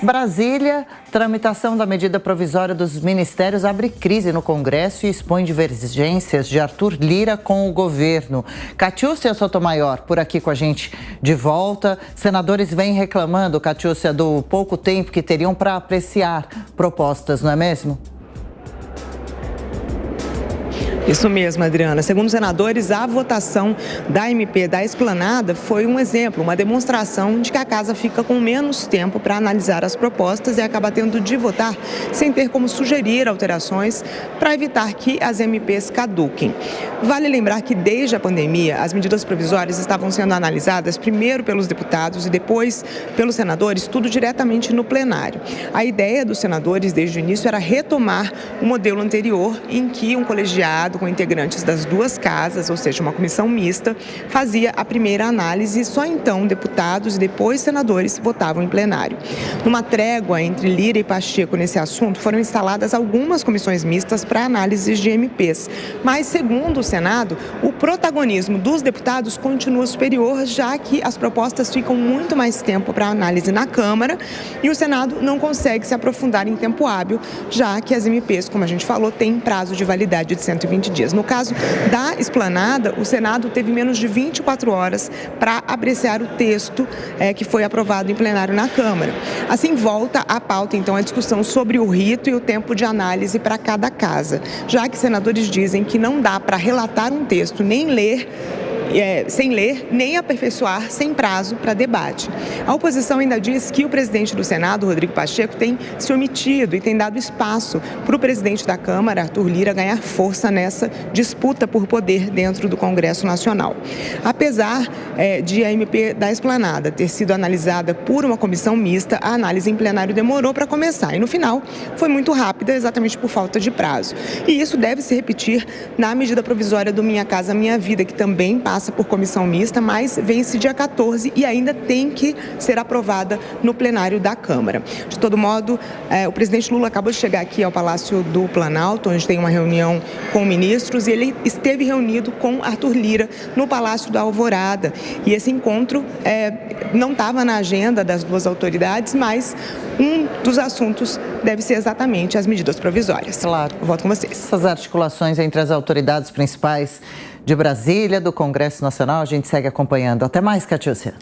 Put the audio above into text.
Brasília, tramitação da medida provisória dos ministérios abre crise no Congresso e expõe divergências de Arthur Lira com o governo. Catiúcia Sotomayor, por aqui com a gente de volta. Senadores vêm reclamando, Catiúcia, do pouco tempo que teriam para apreciar propostas, não é mesmo? Isso mesmo, Adriana. Segundo os senadores, a votação da MP da Esplanada foi um exemplo, uma demonstração de que a casa fica com menos tempo para analisar as propostas e acaba tendo de votar sem ter como sugerir alterações para evitar que as MPs caduquem. Vale lembrar que desde a pandemia, as medidas provisórias estavam sendo analisadas primeiro pelos deputados e depois pelos senadores, tudo diretamente no plenário. A ideia dos senadores desde o início era retomar o modelo anterior em que um colegiado com integrantes das duas casas, ou seja, uma comissão mista, fazia a primeira análise e só então deputados e depois senadores votavam em plenário. Numa trégua entre Lira e Pacheco nesse assunto, foram instaladas algumas comissões mistas para análises de MPs. Mas, segundo o Senado, o protagonismo dos deputados continua superior, já que as propostas ficam muito mais tempo para análise na Câmara e o Senado não consegue se aprofundar em tempo hábil, já que as MPs, como a gente falou, têm prazo de validade de 120 dias. No caso da Esplanada, o Senado teve menos de 24 horas para apreciar o texto que foi aprovado em plenário na Câmara. Assim, volta à pauta, então, a discussão sobre o rito e o tempo de análise para cada casa, já que senadores dizem que não dá para relatar um texto nem ler sem ler, nem aperfeiçoar sem prazo para debate. A oposição ainda diz que o presidente do Senado, Rodrigo Pacheco, tem se omitido e tem dado espaço para o presidente da Câmara, Arthur Lira, ganhar força nessa disputa por poder dentro do Congresso Nacional. Apesar de a MP da Esplanada ter sido analisada por uma comissão mista, a análise em plenário demorou para começar e, no final, foi muito rápida, exatamente por falta de prazo. E isso deve se repetir na medida provisória do Minha Casa Minha Vida, que também passa por comissão mista, mas vence dia 14 e ainda tem que ser aprovada no plenário da Câmara. De todo modo, o presidente Lula acabou de chegar aqui ao Palácio do Planalto, onde tem uma reunião com ministros, e ele esteve reunido com Arthur Lira no Palácio da Alvorada. E esse encontro não estava na agenda das duas autoridades, mas um dos assuntos deve ser exatamente as medidas provisórias. Claro. Eu volto com vocês. Essas articulações entre as autoridades principais de Brasília, do Congresso Nacional, a gente segue acompanhando. Até mais, Catiúcia.